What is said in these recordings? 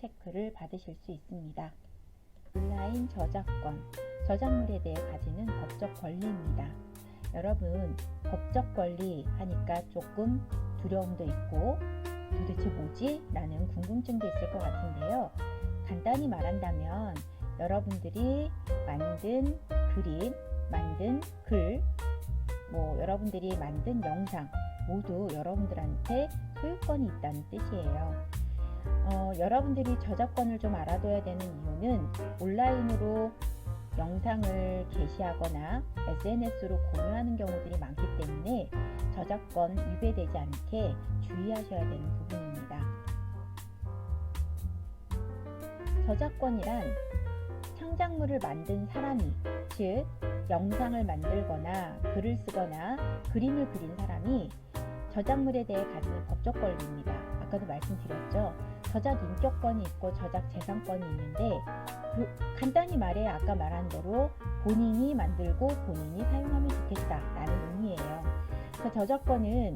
체크를 받으실 수 있습니다. 온라인 저작권, 저작물에 대해 가지는 법적 권리입니다. 여러분, 법적 권리 하니까 조금 두려움도 있고 도대체 뭐지? 라는 궁금증도 있을 것 같은데요. 간단히 말한다면 여러분들이 만든 그림, 만든 글, 여러분들이 만든 영상 모두 여러분들한테 소유권이 있다는 뜻이에요. 여러분들이 저작권을 좀 알아둬야 되는 이유는 온라인으로 영상을 게시하거나 SNS로 공유하는 경우들이 많기 때문에 저작권 위배되지 않게 주의하셔야 되는 부분입니다. 저작권이란 창작물을 만든 사람이, 즉 영상을 만들거나 글을 쓰거나 그림을 그린 사람이 저작물에 대해 가지는 법적 권리입니다. 아까도 말씀드렸죠. 저작 인격권이 있고 저작 재산권이 있는데 간단히 말해 아까 말한 대로 본인이 만들고 본인이 사용하면 좋겠다라는 의미예요. 그 저작권은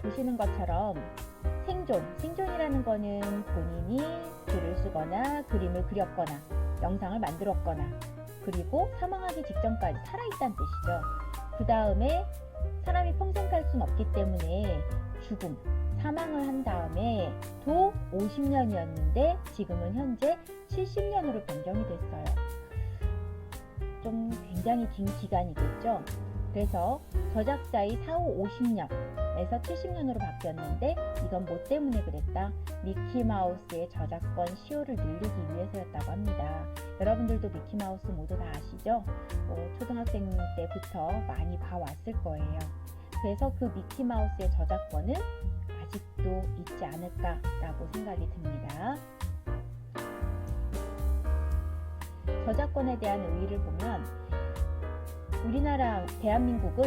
보시는 것처럼 생존이라는 거는 본인이 글을 쓰거나 그림을 그렸거나 영상을 만들었거나 그리고 사망하기 직전까지 살아있다는 뜻이죠. 그 다음에 사람이 평생 살 수는 없기 때문에 죽음, 사망을 한 다음에 도 50년이었는데 지금은 현재 70년으로 변경이 됐어요. 좀 굉장히 긴 기간이겠죠. 그래서 저작자의 사후 50년에서 70년으로 바뀌었는데 이건 뭐 때문에 그랬다? 미키마우스의 저작권 시효를 늘리기 위해서였다고 합니다. 여러분들도 미키마우스 모두 다 아시죠? 초등학생 때부터 많이 봐왔을 거예요. 그래서 그 미키마우스의 저작권은 아직도 있지 않을까라고 생각이 듭니다. 저작권에 대한 의의를 보면 우리나라 대한민국은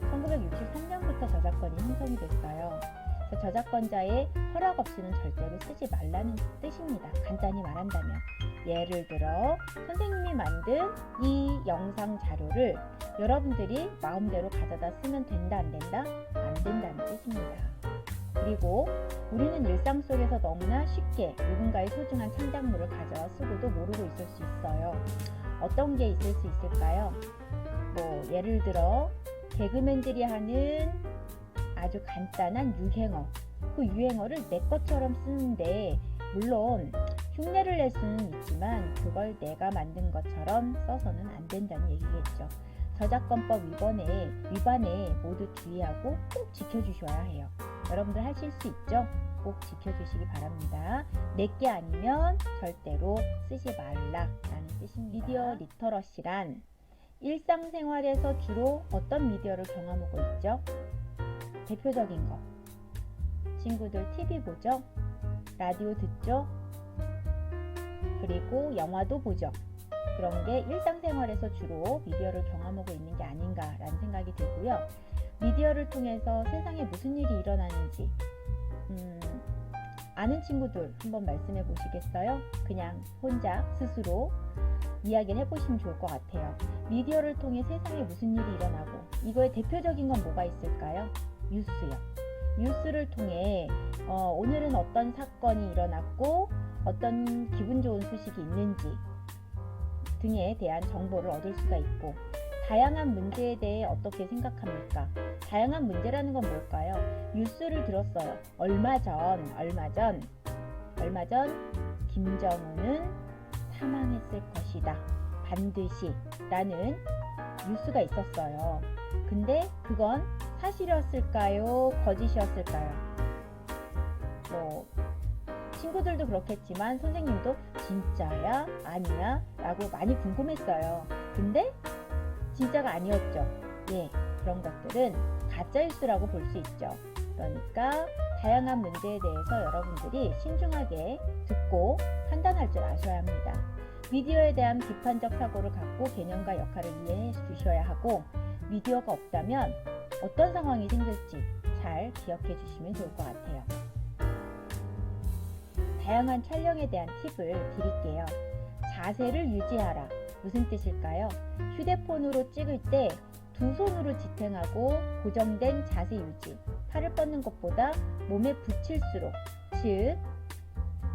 1963년부터 저작권이 형성이 됐어요. 그래서 저작권자의 허락 없이는 절대로 쓰지 말라는 뜻입니다. 간단히 말한다면 예를 들어 선생님이 만든 이 영상 자료를 여러분들이 마음대로 가져다 쓰면 된다 안 된다? 안 된다는 뜻입니다. 그리고 우리는 일상 속에서 너무나 쉽게 누군가의 소중한 창작물을 가져와 쓰고도 모르고 있을 수 있어요. 어떤 게 있을 수 있을까요? 예를 들어 개그맨들이 하는 아주 간단한 유행어, 그 유행어를 내 것처럼 쓰는데 물론 흉내를 낼 수는 있지만 그걸 내가 만든 것처럼 써서는 안 된다는 얘기겠죠. 저작권법 위반에 모두 주의하고 꼭 지켜주셔야 해요. 여러분들 하실 수 있죠? 꼭 지켜주시기 바랍니다. 내게 아니면 절대로 쓰지 말라라는 뜻입니다. 미디어 리터러시란 일상생활에서 주로 어떤 미디어를 경험하고 있죠? 대표적인 거. 친구들 TV 보죠? 라디오 듣죠? 그리고 영화도 보죠. 그런 게 일상생활에서 주로 미디어를 경험하고 있는 게 아닌가라는 생각이 들고요. 미디어를 통해서 세상에 무슨 일이 일어나는지 아는 친구들 한번 말씀해 보시겠어요? 그냥 혼자 스스로 이야기를 해보시면 좋을 것 같아요. 미디어를 통해 세상에 무슨 일이 일어나고 이거의 대표적인 건 뭐가 있을까요? 뉴스요. 뉴스를 통해 오늘은 어떤 사건이 일어났고 어떤 기분 좋은 소식이 있는지 등에 대한 정보를 얻을 수가 있고 다양한 문제에 대해 어떻게 생각합니까? 다양한 문제라는 건 뭘까요? 뉴스를 들었어요. 얼마 전 김정은은 사망했을 것이다. 반드시 라는 뉴스가 있었어요. 근데 그건 사실이었을까요? 거짓이었을까요? 친구들도 그렇겠지만 선생님도 진짜야? 아니야? 라고 많이 궁금했어요. 근데 진짜가 아니었죠. 그런 것들은 가짜뉴스라고 볼 수 있죠. 그러니까 다양한 문제에 대해서 여러분들이 신중하게 듣고 판단할 줄 아셔야 합니다. 미디어에 대한 비판적 사고를 갖고 개념과 역할을 이해해 주셔야 하고 미디어가 없다면 어떤 상황이 생길지 잘 기억해 주시면 좋을 것 같아요. 다양한 촬영에 대한 팁을 드릴게요. 자세를 유지하라. 무슨 뜻일까요? 휴대폰으로 찍을 때 두 손으로 지탱하고 고정된 자세 유지. 팔을 뻗는 것보다 몸에 붙일수록 즉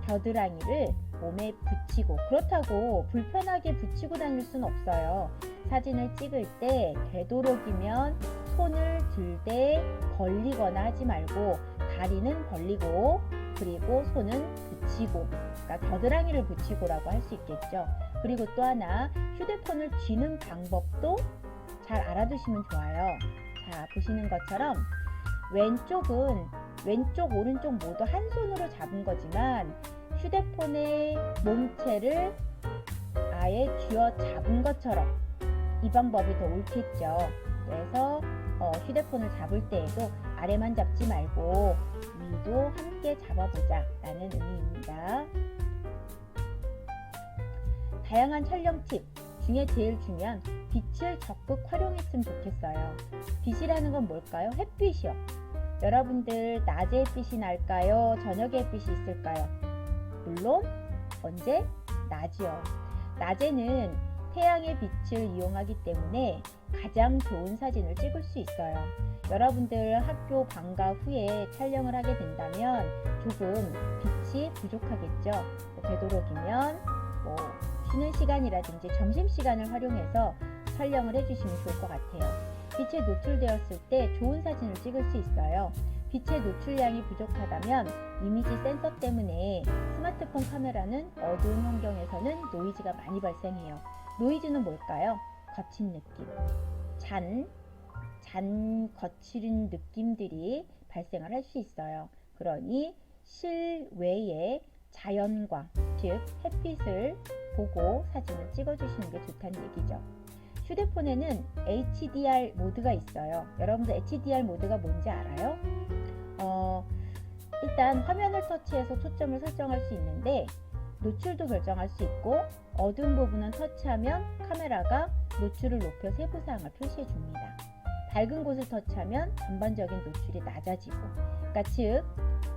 겨드랑이를 몸에 붙이고, 그렇다고 불편하게 붙이고 다닐 수는 없어요. 사진을 찍을 때 되도록이면 손을 들되 벌리거나 하지 말고 다리는 벌리고 그리고 손은 붙이고, 그러니까 겨드랑이를 붙이고라고 할 수 있겠죠. 그리고 또 하나, 휴대폰을 쥐는 방법도 잘 알아두시면 좋아요. 자, 보시는 것처럼 왼쪽은 왼쪽 오른쪽 모두 한 손으로 잡은 거지만 휴대폰의 몸체를 아예 쥐어 잡은 것처럼 이 방법이 더 옳겠죠. 그래서 휴대폰을 잡을 때에도 아래만 잡지 말고 위도 함께 잡아보자 라는 의미입니다. 다양한 촬영 팁 중에 제일 중요한 빛을 적극 활용했으면 좋겠어요. 빛이라는 건 뭘까요? 햇빛이요. 여러분들 낮에 햇빛이 날까요? 저녁에 햇빛이 있을까요? 물론 언제? 낮이요. 낮에는 태양의 빛을 이용하기 때문에 가장 좋은 사진을 찍을 수 있어요. 여러분들 학교 방과 후에 촬영을 하게 된다면 조금 빛이 부족하겠죠. 되도록이면 쉬는 시간이라든지 점심시간을 활용해서 촬영을 해주시면 좋을 것 같아요. 빛에 노출되었을 때 좋은 사진을 찍을 수 있어요. 빛의 노출량이 부족하다면 이미지 센서 때문에 스마트폰 카메라는 어두운 환경에서는 노이즈가 많이 발생해요. 노이즈는 뭘까요? 거친 느낌, 거칠은 느낌들이 발생을 할 수 있어요. 그러니 실외의 자연광, 즉 햇빛을 보고 사진을 찍어주시는 게 좋다는 얘기죠. 휴대폰에는 HDR 모드가 있어요. 여러분들 HDR 모드가 뭔지 알아요? 일단 화면을 터치해서 초점을 설정할 수 있는데 노출도 결정할 수 있고 어두운 부분은 터치하면 카메라가 노출을 높여 세부사항을 표시해 줍니다. 밝은 곳을 터치하면 전반적인 노출이 낮아지고, 그러니까 즉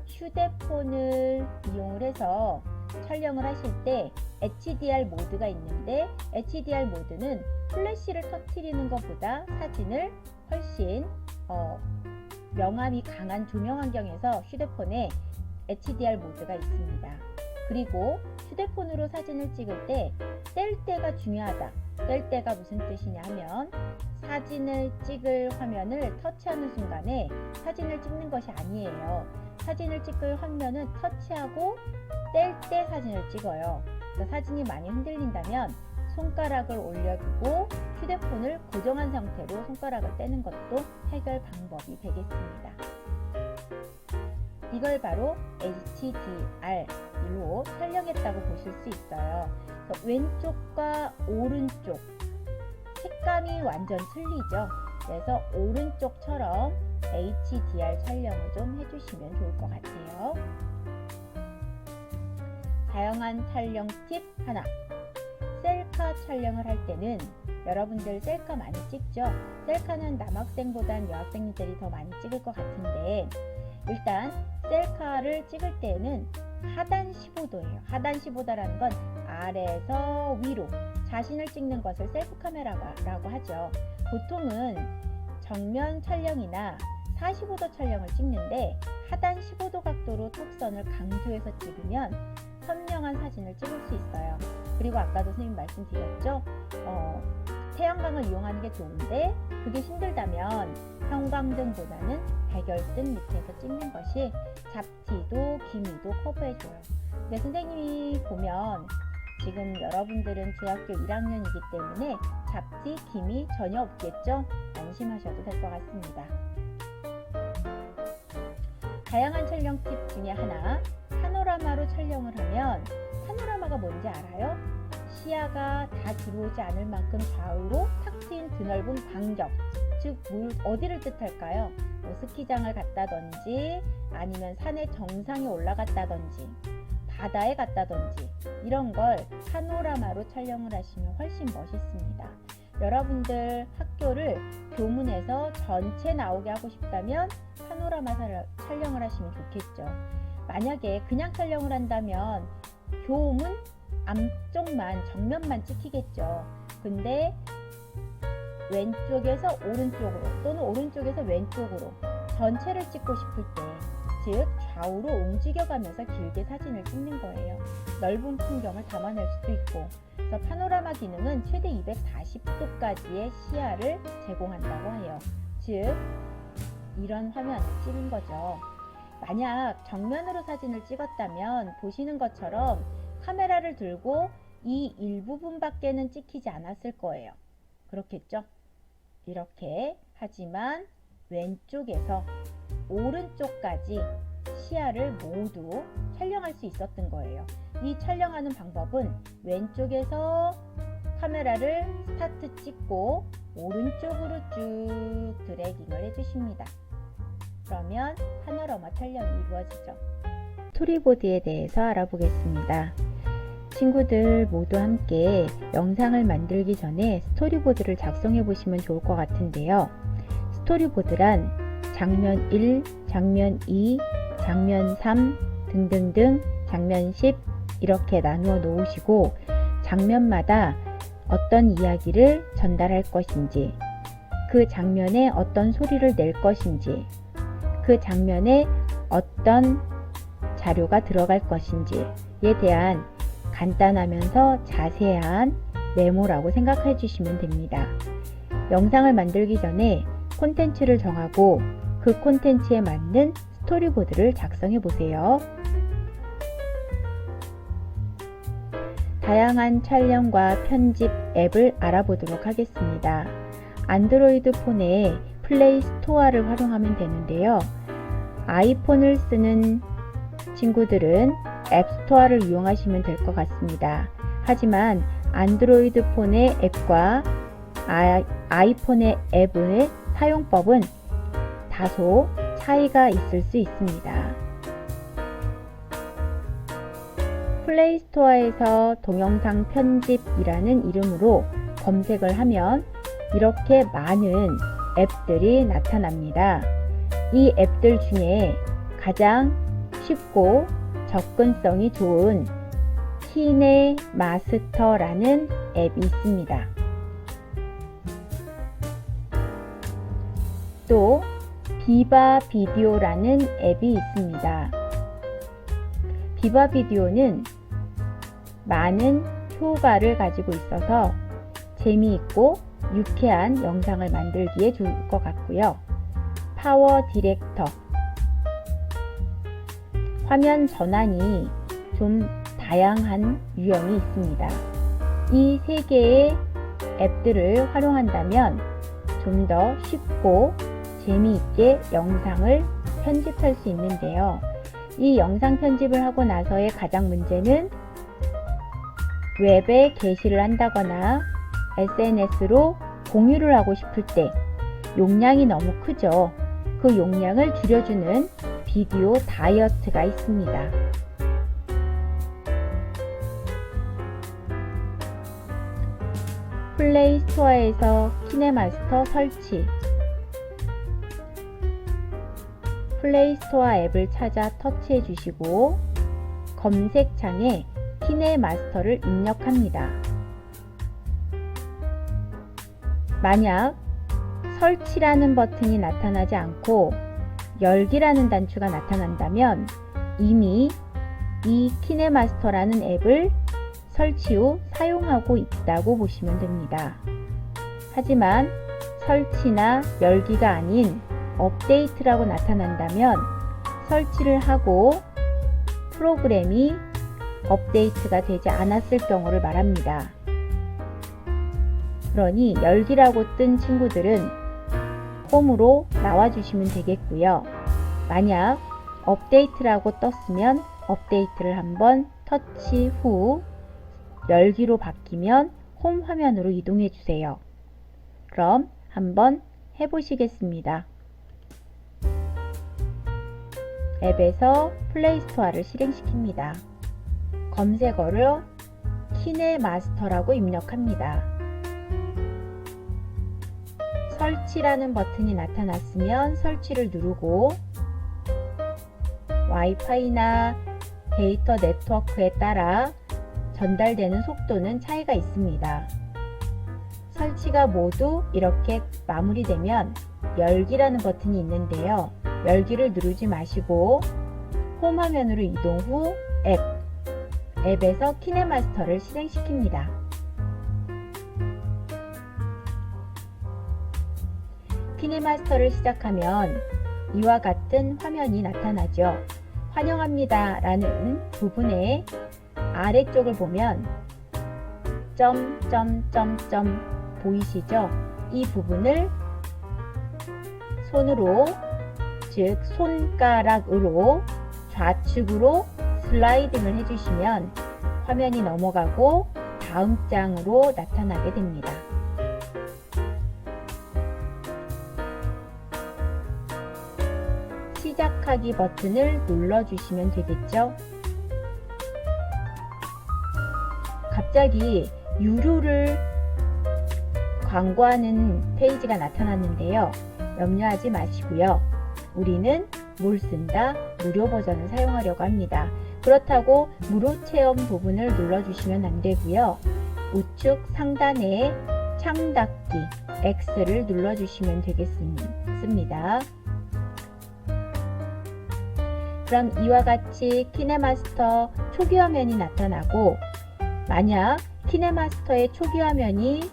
휴대폰을 이용을 해서 촬영을 하실 때 HDR 모드가 있는데 HDR 모드는 플래시를 터뜨리는 것보다 사진을 훨씬 명암이 강한 조명 환경에서 휴대폰에 HDR 모드가 있습니다. 그리고 휴대폰으로 사진을 찍을 때 뗄 때가 중요하다. 뗄 때가 무슨 뜻이냐 하면 사진을 찍을 화면을 터치하는 순간에 사진을 찍는 것이 아니에요. 사진을 찍을 화면은 터치하고 뗄 때 사진을 찍어요. 그래서 사진이 많이 흔들린다면 손가락을 올려두고 휴대폰을 고정한 상태로 손가락을 떼는 것도 해결 방법이 되겠습니다. 이걸 바로 HDR로 촬영했다고 보실 수 있어요. 그래서 왼쪽과 오른쪽 색감이 완전 틀리죠. 그래서 오른쪽처럼 HDR 촬영을 좀 해주시면 좋을 것 같아요. 다양한 촬영 팁 하나. 셀카 촬영을 할 때는 여러분들 셀카 많이 찍죠? 셀카는 남학생보단 여학생들이 더 많이 찍을 것 같은데 일단 셀카를 찍을 때는 하단 15도예요. 하단 15도라는 건 아래에서 위로 자신을 찍는 것을 셀프 카메라라고 하죠. 보통은 정면 촬영이나 45도 촬영을 찍는데 하단 15도 각도로 턱선을 강조해서 찍으면 선명한 사진을 찍을 수 있어요. 그리고 아까도 선생님 말씀드렸죠? 태양광을 이용하는 게 좋은데 그게 힘들다면 형광등보다는 백열등 밑에서 찍는 것이 잡티도 기미도 커버해줘요. 근데 선생님이 보면 지금 여러분들은 중학교 1학년이기 때문에 잡티, 기미 전혀 없겠죠? 안심하셔도 될 것 같습니다. 다양한 촬영 팁 중에 하나, 파노라마로 촬영을 하면 파노라마가 뭔지 알아요? 시야가 다 들어오지 않을 만큼 좌우로 탁 트인 드넓은 반경, 즉 어디를 뜻할까요? 스키장을 갔다든지 아니면 산의 정상에 올라갔다든지 바다에 갔다든지 이런 걸 파노라마로 촬영을 하시면 훨씬 멋있습니다. 여러분들 학교를 교문에서 전체 나오게 하고 싶다면 파노라마 촬영을 하시면 좋겠죠. 만약에 그냥 촬영을 한다면 교문 앞쪽만 정면만 찍히겠죠. 근데 왼쪽에서 오른쪽으로 또는 오른쪽에서 왼쪽으로 전체를 찍고 싶을 때, 즉 좌우로 움직여가면서 길게 사진을 찍는 거예요. 넓은 풍경을 담아낼 수도 있고. 그래서 파노라마 기능은 최대 240도까지의 시야를 제공한다고 해요. 즉 이런 화면을 찍은 거죠. 만약 정면으로 사진을 찍었다면 보시는 것처럼 카메라를 들고 이 일부분밖에는 찍히지 않았을 거예요. 그렇겠죠? 이렇게. 하지만 왼쪽에서 오른쪽까지 시야를 모두 촬영할 수 있었던 거예요. 이 촬영하는 방법은 왼쪽에서 카메라를 스타트 찍고 오른쪽으로 쭉 드래깅을 해주십니다. 그러면 파노라마 촬영이 이루어지죠. 스토리보드에 대해서 알아보겠습니다. 친구들 모두 함께 영상을 만들기 전에 스토리보드를 작성해 보시면 좋을 것 같은데요. 스토리보드란 장면 1, 장면 2, 장면 3 등등등 장면 10 이렇게 나누어 놓으시고 장면마다 어떤 이야기를 전달할 것인지, 그 장면에 어떤 소리를 낼 것인지, 그 장면에 어떤 자료가 들어갈 것인지에 대한 간단하면서 자세한 메모라고 생각해 주시면 됩니다. 영상을 만들기 전에 콘텐츠를 정하고 그 콘텐츠에 맞는 스토리보드를 작성해 보세요. 다양한 촬영과 편집 앱을 알아보도록 하겠습니다. 안드로이드 폰에 플레이 스토어를 활용하면 되는데요. 아이폰을 쓰는 친구들은 앱스토어를 이용하시면 될 것 같습니다. 하지만 안드로이드 폰의 앱과 아이폰의 앱의 사용법은 다소 차이가 있을 수 있습니다. 플레이스토어에서 동영상 편집이라는 이름으로 검색을 하면 이렇게 많은 앱들이 나타납니다. 이 앱들 중에 가장 쉽고 접근성이 좋은 키네마스터라는 앱이 있습니다. 또 비바 비디오라는 앱이 있습니다. 비바 비디오는 많은 효과를 가지고 있어서 재미있고 유쾌한 영상을 만들기에 좋을 것 같고요. 파워 디렉터, 화면 전환이 좀 다양한 유형이 있습니다. 이 세 개의 앱들을 활용한다면 좀 더 쉽고 재미있게 영상을 편집할 수 있는데요. 이 영상 편집을 하고 나서의 가장 문제는 웹에 게시를 한다거나 SNS로 공유를 하고 싶을 때 용량이 너무 크죠. 그 용량을 줄여주는 비디오 다이어트가 있습니다. 플레이 스토어에서 키네마스터 설치, 플레이 스토어 앱을 찾아 터치해 주시고 검색창에 키네마스터를 입력합니다. 만약 설치라는 버튼이 나타나지 않고 열기라는 단추가 나타난다면 이미 이 키네마스터라는 앱을 설치 후 사용하고 있다고 보시면 됩니다. 하지만 설치나 열기가 아닌 업데이트라고 나타난다면 설치를 하고 프로그램이 업데이트가 되지 않았을 경우를 말합니다. 그러니 열기라고 뜬 친구들은 홈으로 나와주시면 되겠고요. 만약 업데이트라고 떴으면 업데이트를 한번 터치 후 열기로 바뀌면 홈 화면으로 이동해 주세요. 그럼 한번 해보시겠습니다. 앱에서 플레이 스토어를 실행시킵니다. 검색어를 키네마스터라고 입력합니다. 설치라는 버튼이 나타났으면 설치를 누르고 와이파이나 데이터 네트워크에 따라 전달되는 속도는 차이가 있습니다. 설치가 모두 이렇게 마무리되면 열기라는 버튼이 있는데요. 열기를 누르지 마시고 홈 화면으로 이동 후 앱에서 키네마스터를 실행시킵니다. 키네마스터를 시작하면 이와 같은 화면이 나타나죠. 환영합니다 라는 부분의 아래쪽을 보면 점점점점 보이시죠? 이 부분을 손으로, 즉 손가락으로 좌측으로 슬라이딩을 해주시면 화면이 넘어가고 다음 장으로 나타나게 됩니다. 시작하기 버튼을 눌러주시면 되겠죠? 갑자기 유료를 광고하는 페이지가 나타났는데요. 염려하지 마시고요. 우리는 뭘 쓴다? 무료 버전을 사용하려고 합니다. 그렇다고 무료 체험 부분을 눌러주시면 안 되고요. 우측 상단에 창닫기 X를 눌러주시면 되겠습니다. 그럼 이와 같이 키네마스터 초기 화면이 나타나고, 만약 키네마스터의 초기 화면이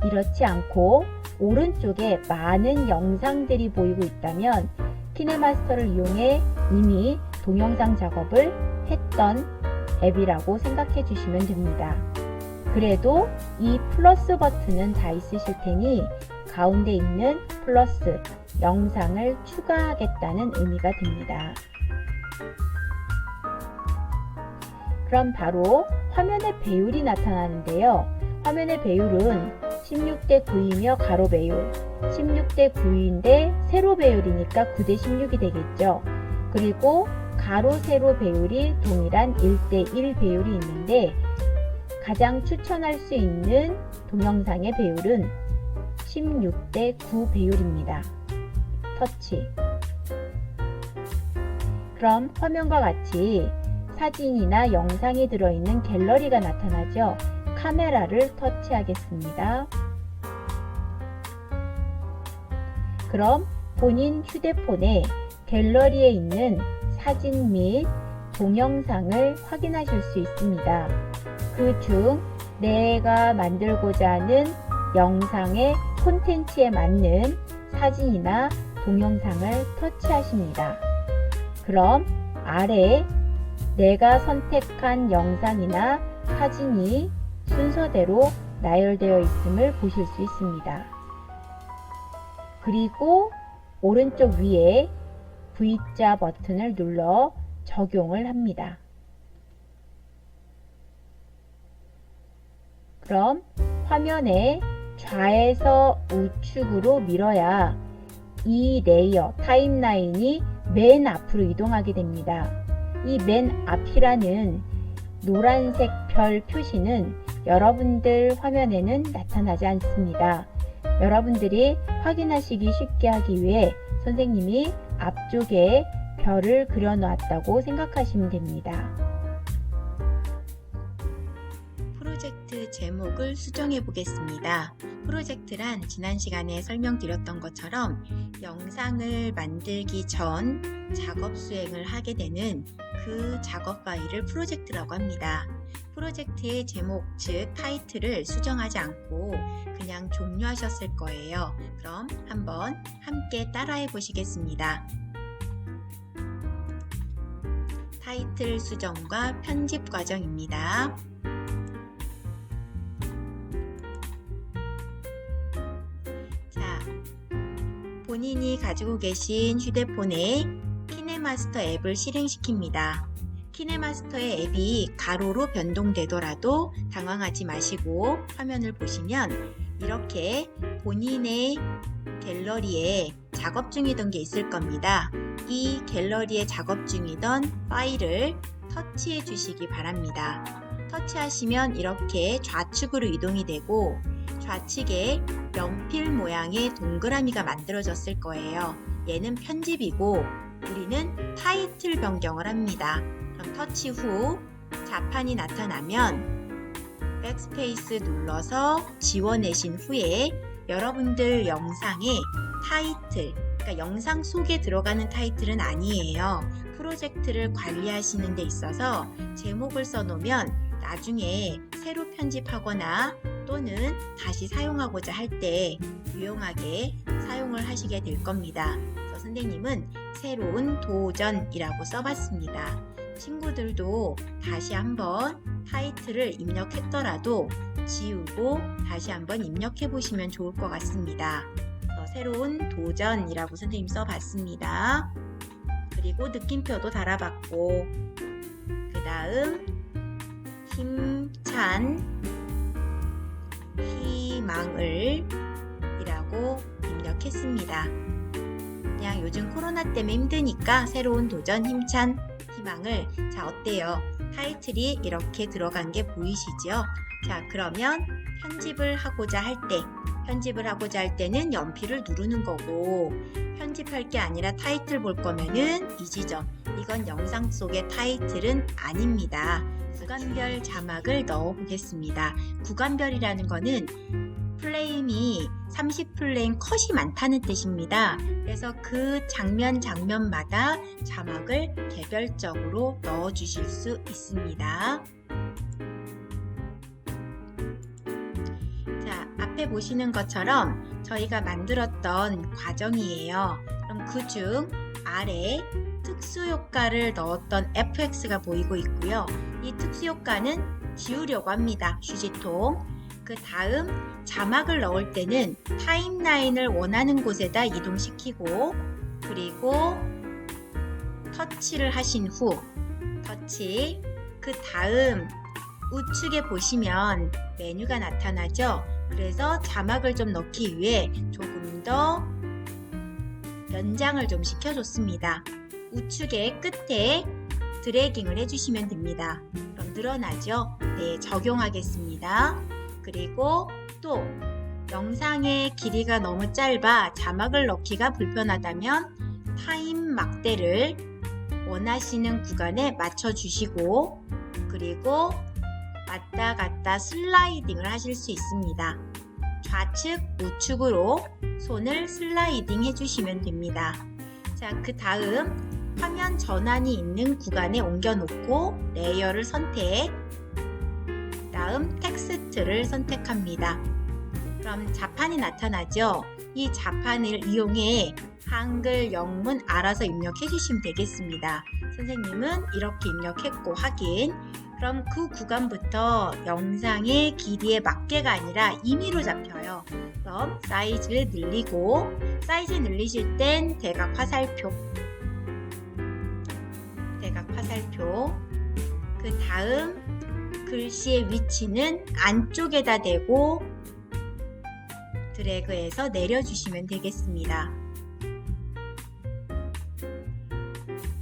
이렇지 않고 오른쪽에 많은 영상들이 보이고 있다면 키네마스터를 이용해 이미 동영상 작업을 했던 앱이라고 생각해 주시면 됩니다. 그래도 이 플러스 버튼은 다 있으실 테니 가운데 있는 플러스 영상을 추가하겠다는 의미가 됩니다. 그럼 바로 화면의 배율이 나타나는데요. 화면의 배율은 16대 9이며 가로 배율, 16대 9인데 세로 배율이니까 9대 16이 되겠죠. 그리고 가로 세로 배율이 동일한 1대 1 배율이 있는데, 가장 추천할 수 있는 동영상의 배율은 16대 9 배율입니다. 터치. 그럼 화면과 같이 사진이나 영상이 들어있는 갤러리가 나타나죠. 카메라를 터치하겠습니다. 그럼 본인 휴대폰에 갤러리에 있는 사진 및 동영상을 확인하실 수 있습니다. 그 중 내가 만들고자 하는 영상의 콘텐츠에 맞는 사진이나 동영상을 터치하십니다. 그럼 아래 내가 선택한 영상이나 사진이 순서대로 나열되어 있음을 보실 수 있습니다. 그리고 오른쪽 위에 V자 버튼을 눌러 적용을 합니다. 그럼 화면에 좌에서 우측으로 밀어야 이 레이어 타임라인이 맨 앞으로 이동하게 됩니다. 이 맨 앞이라는 노란색 별 표시는 여러분들 화면에는 나타나지 않습니다. 여러분들이 확인하시기 쉽게 하기 위해 선생님이 앞쪽에 별을 그려 놓았다고 생각하시면 됩니다. 프로젝트 제목을 수정해 보겠습니다. 프로젝트란 지난 시간에 설명드렸던 것처럼 영상을 만들기 전 작업 수행을 하게 되는 그 작업 파일을 프로젝트라고 합니다. 프로젝트의 제목, 즉 타이틀을 수정하지 않고 그냥 종료하셨을 거예요. 그럼 한번 함께 따라해 보시겠습니다. 타이틀 수정과 편집 과정입니다. 자, 본인이 가지고 계신 휴대폰에 키네마스터 앱을 실행시킵니다. 키네마스터의 앱이 가로로 변동되더라도 당황하지 마시고 화면을 보시면 이렇게 본인의 갤러리에 작업 중이던 게 있을 겁니다. 이 갤러리에 작업 중이던 파일을 터치해 주시기 바랍니다. 터치하시면 이렇게 좌측으로 이동이 되고 좌측에 연필 모양의 동그라미가 만들어졌을 거예요. 얘는 편집이고 우리는 타이틀 변경을 합니다. 그럼 터치 후 자판이 나타나면 백스페이스 눌러서 지워내신 후에 여러분들 영상의 타이틀, 그러니까 영상 속에 들어가는 타이틀은 아니에요. 프로젝트를 관리하시는 데 있어서 제목을 써놓으면 나중에 새로 편집하거나 또는 다시 사용하고자 할 때 유용하게 사용을 하시게 될 겁니다. 그래서 선생님은 새로운 도전이라고 써봤습니다. 친구들도 다시 한번 타이틀을 입력했더라도 지우고 다시 한번 입력해 보시면 좋을 것 같습니다. 새로운 도전이라고 선생님 써봤습니다. 그리고 느낌표도 달아봤고, 그 다음 힘찬 희망을 이라고 입력했습니다. 그냥 요즘 코로나 때문에 힘드니까 새로운 도전 힘찬 희망을. 자, 어때요? 타이틀이 이렇게 들어간 게 보이시죠? 자, 그러면 편집을 하고자 할 때는 연필을 누르는 거고, 편집할 게 아니라 타이틀 볼 거면은 이 지점, 이건 영상 속의 타이틀은 아닙니다. 구간별 자막을 넣어 보겠습니다. 구간별이라는 거는 프레임이 30프레임 컷이 많다는 뜻입니다. 그래서 그 장면마다 자막을 개별적으로 넣어 주실 수 있습니다. 자, 앞에 보시는 것처럼 저희가 만들었던 과정이에요. 그럼 그중 아래 특수효과를 넣었던 fx가 보이고 있고요. 이 특수효과는 지우려고 합니다. 휴지통. 그 다음 자막을 넣을 때는 타임라인을 원하는 곳에다 이동시키고, 그리고 터치를 하신 후 터치, 그 다음 우측에 보시면 메뉴가 나타나죠. 그래서 자막을 좀 넣기 위해 조금 더 연장을 좀 시켜줬습니다. 우측의 끝에 드래깅을 해주시면 됩니다. 그럼 늘어나죠? 네, 적용하겠습니다. 그리고 또 영상의 길이가 너무 짧아 자막을 넣기가 불편하다면 타임 막대를 원하시는 구간에 맞춰주시고, 그리고 왔다 갔다 슬라이딩을 하실 수 있습니다. 좌측, 우측으로 손을 슬라이딩 해주시면 됩니다. 자, 그 다음 화면 전환이 있는 구간에 옮겨놓고 레이어를 선택, 다음 텍스트를 선택합니다. 그럼 자판이 나타나죠? 이 자판을 이용해 한글 영문 알아서 입력해 주시면 되겠습니다. 선생님은 이렇게 입력했고 확인. 그럼 그 구간부터 영상의 길이에 맞게가 아니라 임의로 잡혀요. 그럼 사이즈를 늘리고, 사이즈 늘리실 땐 대각 화살표, 그 다음 글씨의 위치는 안쪽에다 대고 드래그해서 내려주시면 되겠습니다.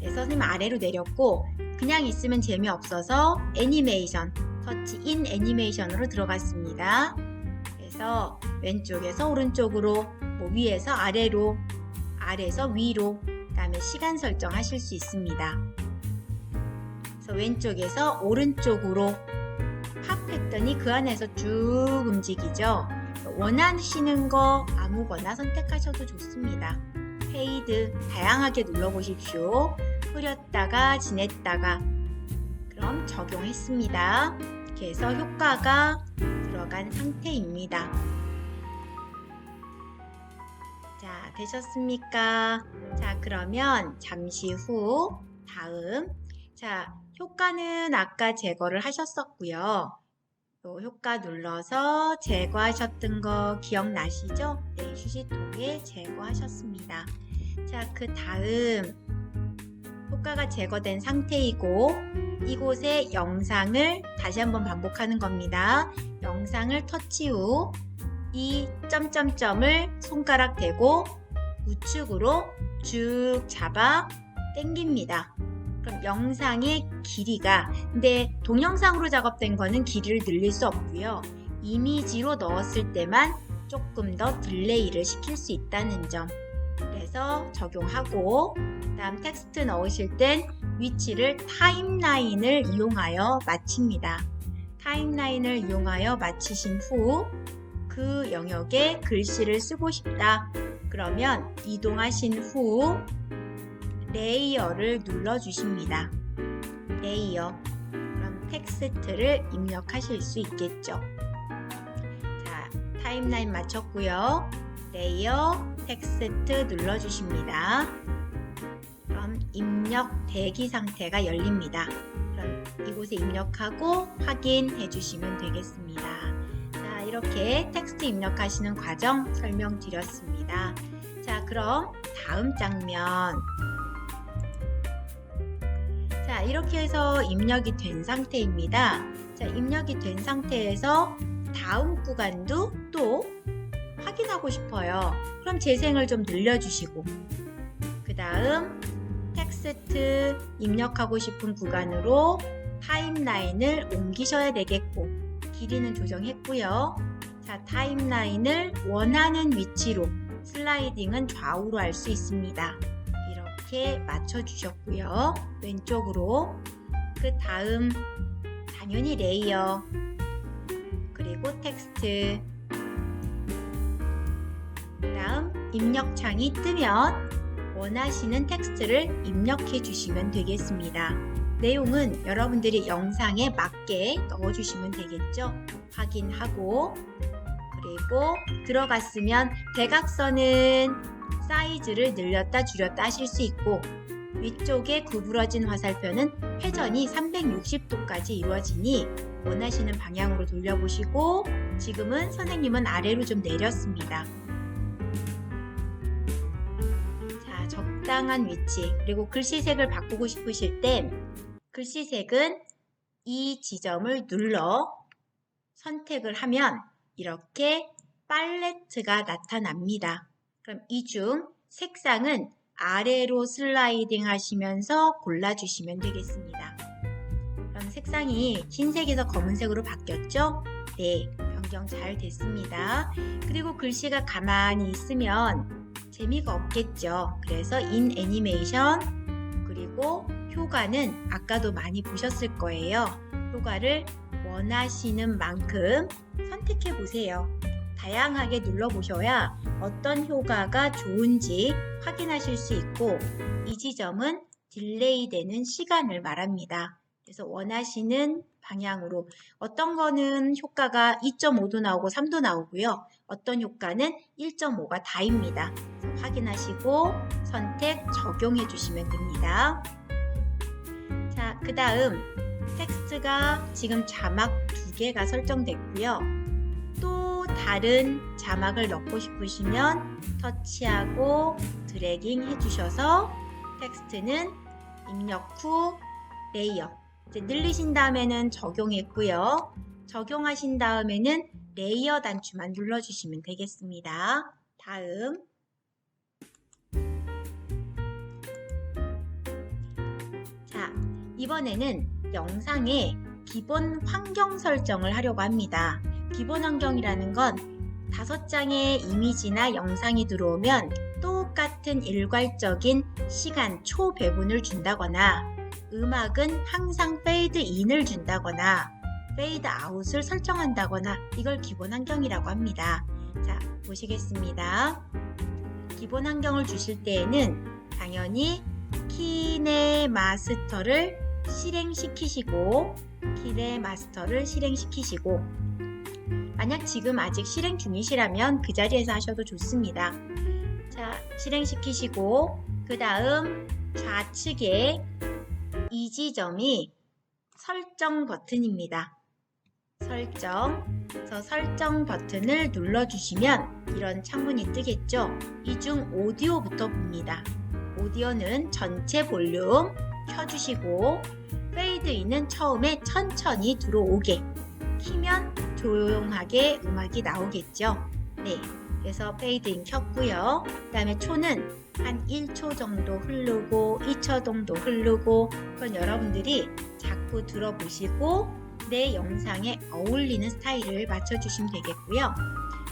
네, 선생님 아래로 내렸고, 그냥 있으면 재미없어서 애니메이션, 터치 인 애니메이션으로 들어갔습니다. 그래서 왼쪽에서 오른쪽으로, 위에서 아래로, 아래에서 위로, 그 다음에 시간 설정하실 수 있습니다. 그래서 왼쪽에서 오른쪽으로 팝 했더니 그 안에서 쭉 움직이죠. 원하시는 거 아무거나 선택하셔도 좋습니다. 페이드 다양하게 눌러보십시오. 흐렸다가 지냈다가. 그럼 적용했습니다. 이렇게 해서 효과가 들어간 상태입니다. 자, 되셨습니까? 자, 그러면 잠시 후 다음, 자, 효과는 아까 제거를 하셨었고요. 또 효과 눌러서 제거하셨던 거 기억나시죠? 네, 휴지통에 제거하셨습니다. 자, 그 다음 효과가 제거된 상태이고, 이곳에 영상을 다시 한번 반복하는 겁니다. 영상을 터치 후 이 점점점을 손가락 대고 우측으로 쭉 잡아 당깁니다. 그럼 영상의 길이가, 근데 동영상으로 작업된 거는 길이를 늘릴 수 없고요. 이미지로 넣었을 때만 조금 더 딜레이를 시킬 수 있다는 점. 그래서 적용하고, 다음 텍스트 넣으실 땐 위치를 타임라인을 이용하여 마칩니다. 타임라인을 이용하여 마치신 후 그 영역에 글씨를 쓰고 싶다. 그러면 이동하신 후 레이어를 눌러주십니다. 레이어. 그럼 텍스트를 입력하실 수 있겠죠. 자, 타임라인 마쳤고요. 레이어, 텍스트 눌러주십니다. 그럼 입력 대기 상태가 열립니다. 그럼 이곳에 입력하고 확인해 주시면 되겠습니다. 자, 이렇게 텍스트 입력하시는 과정 설명드렸습니다. 자, 그럼 다음 장면. 자, 이렇게 해서 입력이 된 상태입니다. 자, 입력이 된 상태에서 다음 구간도 또 확인하고 싶어요. 그럼 재생을 좀 늘려주시고, 그 다음 텍스트 입력하고 싶은 구간으로 타임라인을 옮기셔야 되겠고, 길이는 조정했고요. 자, 타임라인을 원하는 위치로 슬라이딩은 좌우로 할 수 있습니다. 이렇게 맞춰주셨고요. 왼쪽으로. 그 다음 당연히 레이어, 그리고 텍스트. 다음 입력창이 뜨면 원하시는 텍스트를 입력해 주시면 되겠습니다. 내용은 여러분들이 영상에 맞게 넣어주시면 되겠죠. 확인하고, 그리고 들어갔으면 대각선은 사이즈를 늘렸다 줄였다 하실 수 있고, 위쪽에 구부러진 화살표는 회전이 360도까지 이루어지니 원하시는 방향으로 돌려보시고, 지금은 선생님은 아래로 좀 내렸습니다. 자, 적당한 위치. 그리고 글씨색을 바꾸고 싶으실 땐 글씨색은 이 지점을 눌러 선택을 하면 이렇게 팔레트가 나타납니다. 그럼 이 중 색상은 아래로 슬라이딩 하시면서 골라주시면 되겠습니다. 그럼 색상이 흰색에서 검은색으로 바뀌었죠? 네, 변경 잘 됐습니다. 그리고 글씨가 가만히 있으면 재미가 없겠죠. 그래서 인 애니메이션, 그리고 효과는 아까도 많이 보셨을 거예요. 효과를 원하시는 만큼 선택해 보세요. 다양하게 눌러보셔야 어떤 효과가 좋은지 확인하실 수 있고, 이 지점은 딜레이 되는 시간을 말합니다. 그래서 원하시는 방향으로, 어떤 거는 효과가 2.5도 나오고 3도 나오고요. 어떤 효과는 1.5가 다입니다. 확인하시고 선택 적용해 주시면 됩니다. 자, 그 다음 텍스트가 지금 자막 2개가 설정됐고요. 또 다른 자막을 넣고 싶으시면 터치하고 드래깅 해주셔서 텍스트는 입력 후 레이어, 이제 늘리신 다음에는 적용했고요. 적용하신 다음에는 레이어 단추만 눌러주시면 되겠습니다. 다음. 자, 이번에는 영상의 기본 환경 설정을 하려고 합니다. 기본 환경이라는 건 5장의 이미지나 영상이 들어오면 똑같은 일괄적인 시간 초 배분을 준다거나, 음악은 항상 페이드 인을 준다거나 페이드 아웃을 설정한다거나, 이걸 기본 환경이라고 합니다. 자, 보시겠습니다. 기본 환경을 주실 때에는 당연히 키네마스터를 실행시키시고, 만약 지금 아직 실행 중이시라면 그 자리에서 하셔도 좋습니다. 자, 실행시키시고, 그 다음 좌측에 이 지점이 설정 버튼입니다. 그래서 설정 버튼을 눌러주시면 이런 창문이 뜨겠죠. 이 중 오디오부터 봅니다. 오디오는 전체 볼륨 켜주시고, 페이드인은 처음에 천천히 들어오게, 키면 조용하게 음악이 나오겠죠. 네, 그래서 페이드인 켰고요. 그 다음에 초는 한 1초 정도 흐르고 2초 정도 흐르고, 그건 여러분들이 자꾸 들어보시고 내 영상에 어울리는 스타일을 맞춰주시면 되겠고요.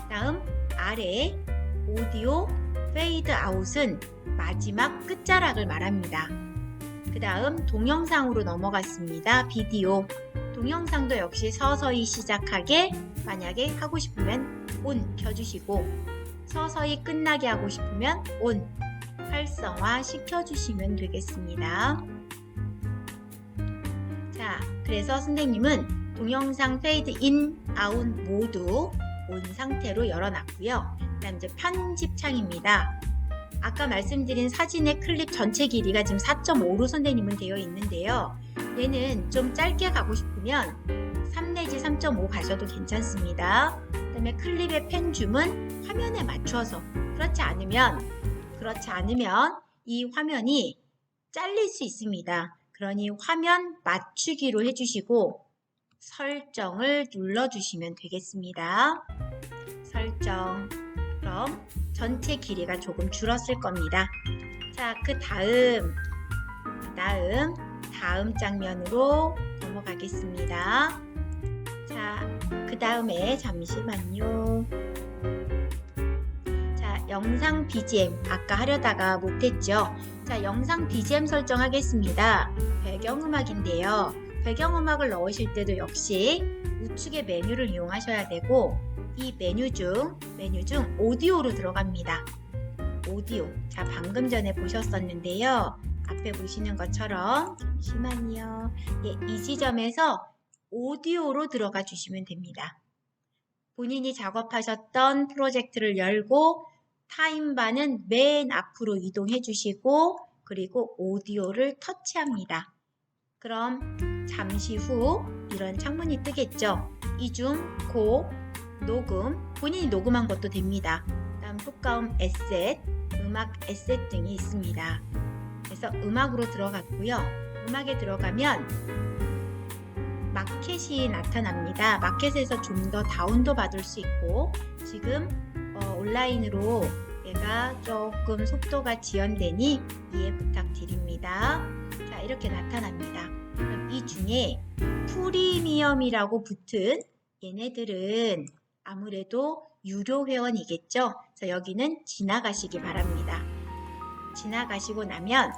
다음 아래 오디오 페이드 아웃은 마지막 끝자락을 말합니다. 그 다음 동영상으로 넘어갔습니다. 비디오. 동영상도 역시 서서히 시작하게, 만약에 하고 싶으면 온 켜주시고, 서서히 끝나게 하고 싶으면 온, 활성화 시켜주시면 되겠습니다. 자, 그래서 선생님은 동영상 페이드 인, 아웃 모두 온 상태로 열어놨고요. 그다음 이제 편집 창입니다. 아까 말씀드린 사진의 클립 전체 길이가 지금 4.5로 선생님은 되어 있는데요. 얘는 좀 짧게 가고 싶으면 3 내지 3.5 가셔도 괜찮습니다. 그 다음에 클립의 펜줌은 화면에 맞춰서 그렇지 않으면 이 화면이 잘릴 수 있습니다. 그러니 화면 맞추기로 해주시고 설정을 눌러주시면 되겠습니다. 설정. 그럼 전체 길이가 조금 줄었을 겁니다. 자, 그 다음 장면으로 넘어가겠습니다. 자, 그 다음에 잠시만요. 자, 영상 BGM 아까 하려다가 못했죠. 자, 영상 BGM 설정하겠습니다. 배경음악인데요. 배경음악을 넣으실 때도 역시 우측의 메뉴를 이용하셔야 되고 이 메뉴 중 오디오로 들어갑니다. 오디오. 자, 방금 전에 보셨었는데요. 앞에 보시는 것처럼 잠시만요. 예, 이 지점에서 오디오로 들어가 주시면 됩니다. 본인이 작업하셨던 프로젝트를 열고 타임바는 맨 앞으로 이동해 주시고 그리고 오디오를 터치합니다. 그럼 잠시 후 이런 창문이 뜨겠죠. 이 중 곡, 녹음, 본인이 녹음한 것도 됩니다. 다음 효과음 에셋, 음악 에셋 등이 있습니다. 그래서 음악으로 들어갔고요. 음악에 들어가면 마켓이 나타납니다. 마켓에서 좀 더 다운도 받을 수 있고 지금 온라인으로 얘가 조금 속도가 지연되니 이해 부탁드립니다. 자, 이렇게 나타납니다. 그럼 이 중에 프리미엄이라고 붙은 얘네들은 아무래도 유료 회원이겠죠. 그래서 여기는 지나가시기 바랍니다. 지나가시고 나면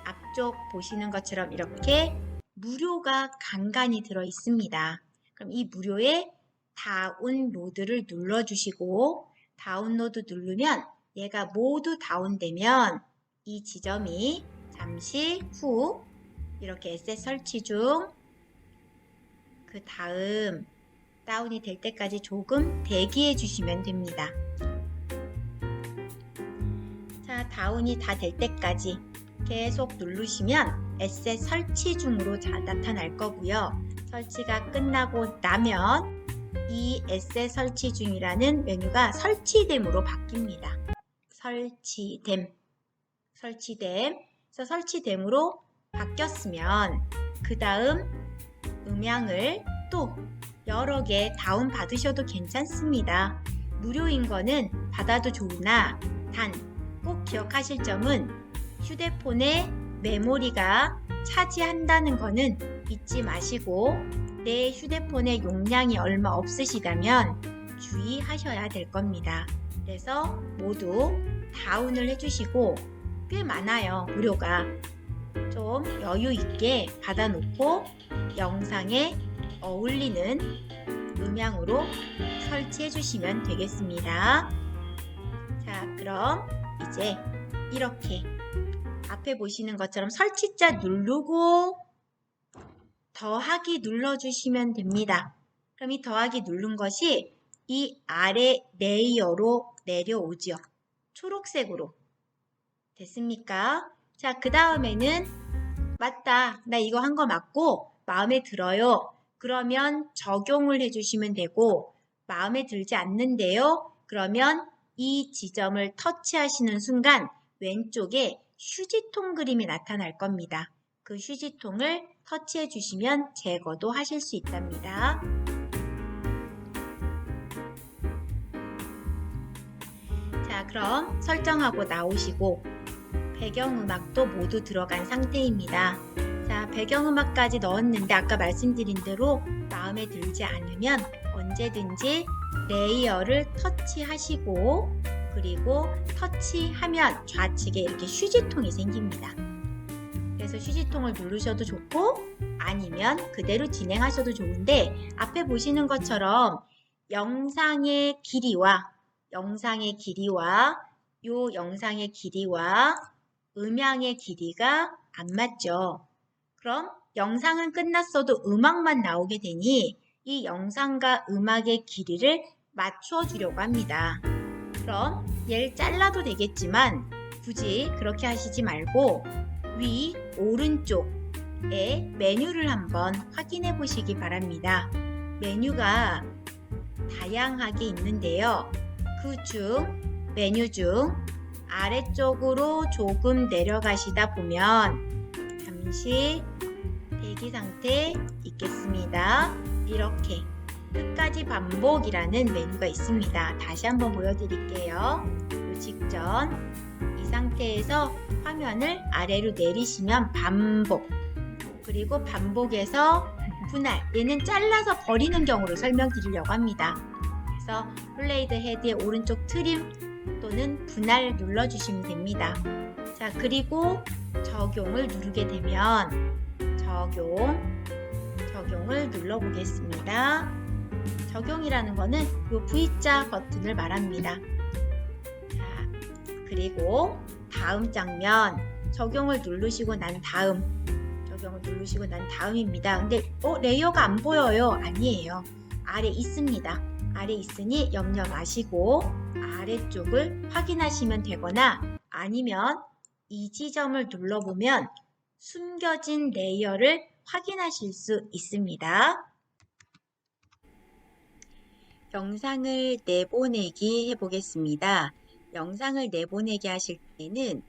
앞쪽 보시는 것처럼 이렇게 무료가 간간히 들어 있습니다. 그럼 이 무료에 다운로드를 눌러주시고 다운로드 누르면 얘가 모두 다운되면 이 지점이 잠시 후 이렇게 에셋 설치 중 그 다음 다운이 될 때까지 조금 대기해 주시면 됩니다. 자, 다운이 다 될 때까지 계속 누르시면 에셋 설치 중으로 나타날 거고요. 설치가 끝나고 나면 이 에셋 설치 중이라는 메뉴가 설치됨으로 바뀝니다. 설치됨. 그래서 설치됨으로 바뀌었으면 그 다음 음향을 또 여러 개 다운 받으셔도 괜찮습니다. 무료인 거는 받아도 좋으나 단 꼭 기억하실 점은 휴대폰의 메모리가 차지한다는 거는 잊지 마시고 내 휴대폰의 용량이 얼마 없으시다면 주의하셔야 될 겁니다. 그래서 모두 다운을 해주시고 꽤 많아요. 무료가. 좀 여유 있게 받아놓고 영상에 어울리는 음향으로 설치해 주시면 되겠습니다. 자, 그럼 이제 이렇게 앞에 보시는 것처럼 설치자 누르고 더하기 눌러주시면 됩니다. 그럼 이 더하기 누른 것이 이 아래 레이어로 내려오죠. 초록색으로. 됐습니까? 자, 그 다음에는 맞다. 나 이거 한 거 맞고 마음에 들어요. 그러면 적용을 해주시면 되고 마음에 들지 않는데요. 그러면 이 지점을 터치하시는 순간 왼쪽에 휴지통 그림이 나타날 겁니다. 그 휴지통을 터치해 주시면 제거도 하실 수 있답니다. 자, 그럼 설정하고 나오시고 배경음악도 모두 들어간 상태입니다. 자, 배경음악까지 넣었는데 아까 말씀드린 대로 마음에 들지 않으면 언제든지 레이어를 터치하시고 그리고 터치하면 좌측에 이렇게 휴지통이 생깁니다. 그래서 휴지통을 누르셔도 좋고 아니면 그대로 진행하셔도 좋은데 앞에 보시는 것처럼 영상의 길이와 요 영상의 길이와 음향의 길이가 안 맞죠. 그럼 영상은 끝났어도 음악만 나오게 되니 이 영상과 음악의 길이를 맞춰 주려고 합니다. 그럼 얘를 잘라도 되겠지만 굳이 그렇게 하시지 말고 위 오른쪽에 메뉴를 한번 확인해 보시기 바랍니다. 메뉴가 다양하게 있는데요. 메뉴 중 아래쪽으로 조금 내려가시다 보면 잠시 대기 상태 있겠습니다. 이렇게 끝까지 반복이라는 메뉴가 있습니다. 다시 한번 보여드릴게요. 직전 이 상태에서 화면을 아래로 내리시면 반복, 그리고 반복에서 분할, 얘는 잘라서 버리는 경우로 설명드리려고 합니다. 그래서 플레이드 헤드의 오른쪽 트림 또는 분할 눌러주시면 됩니다. 자, 그리고 적용을 누르게 되면 적용을 눌러보겠습니다. 적용이라는 거는 이 V자 버튼을 말합니다. 자, 그리고 다음 장면 적용을 누르시고 난 다음입니다. 근데 레이어가 안 보여요. 아니에요. 아래 있습니다. 아래 있으니 염려 마시고 아래쪽을 확인하시면 되거나 아니면 이 지점을 눌러보면 숨겨진 레이어를 확인하실 수 있습니다. 영상을 내보내기 해보겠습니다. 영상을 내보내기 하실 때는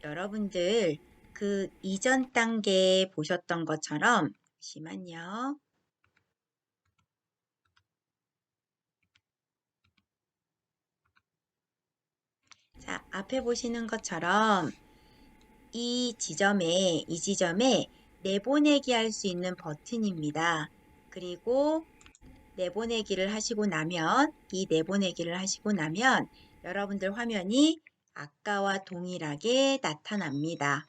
여러분들 그 이전 단계 보셨던 것처럼 잠시만요. 자, 앞에 보시는 것처럼 이 지점에 내보내기 할 수 있는 버튼입니다. 그리고 내보내기를 하시고 나면 여러분들 화면이 아까와 동일하게 나타납니다.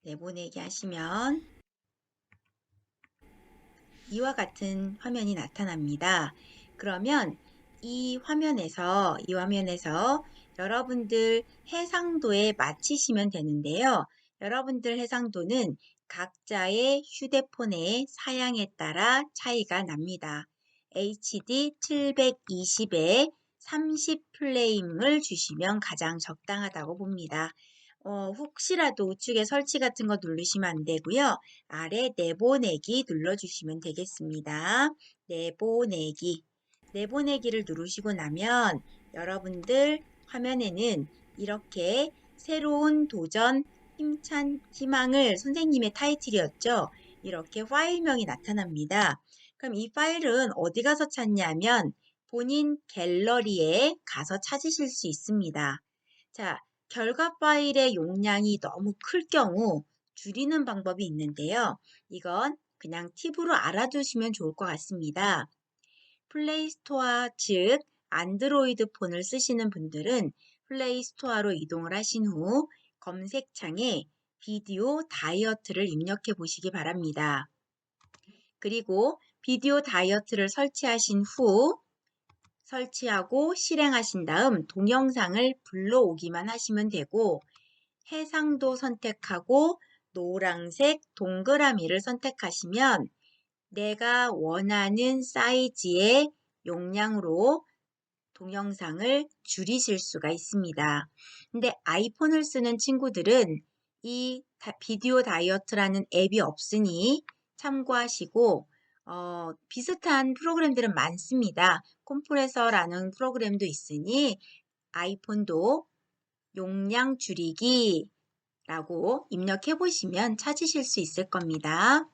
내보내기 하시면 이와 같은 화면이 나타납니다. 그러면 이 화면에서 여러분들 해상도에 맞추시면 되는데요. 여러분들 해상도는 각자의 휴대폰의 사양에 따라 차이가 납니다. HD 720에 30프레임을 주시면 가장 적당하다고 봅니다. 혹시라도 우측에 설치 같은 거 누르시면 안 되고요. 아래 내보내기 눌러주시면 되겠습니다. 내보내기를 누르시고 나면 여러분들 화면에는 이렇게 새로운 도전, 힘찬 희망을 선생님의 타이틀이었죠. 이렇게 파일명이 나타납니다. 그럼 이 파일은 어디 가서 찾냐면 본인 갤러리에 가서 찾으실 수 있습니다. 자, 결과 파일의 용량이 너무 클 경우 줄이는 방법이 있는데요. 이건 그냥 팁으로 알아두시면 좋을 것 같습니다. 플레이스토어, 즉 안드로이드 폰을 쓰시는 분들은 플레이스토어로 이동을 하신 후 검색창에 비디오 다이어트를 입력해 보시기 바랍니다. 그리고 비디오 다이어트를 설치하고 실행하신 다음 동영상을 불러오기만 하시면 되고 해상도 선택하고 노란색 동그라미를 선택하시면 내가 원하는 사이즈의 용량으로 동영상을 줄이실 수가 있습니다. 근데 아이폰을 쓰는 친구들은 이 비디오 다이어트라는 앱이 없으니 참고하시고 비슷한 프로그램들은 많습니다. 컴프레서라는 프로그램도 있으니 아이폰도 용량 줄이기라고 입력해 보시면 찾으실 수 있을 겁니다.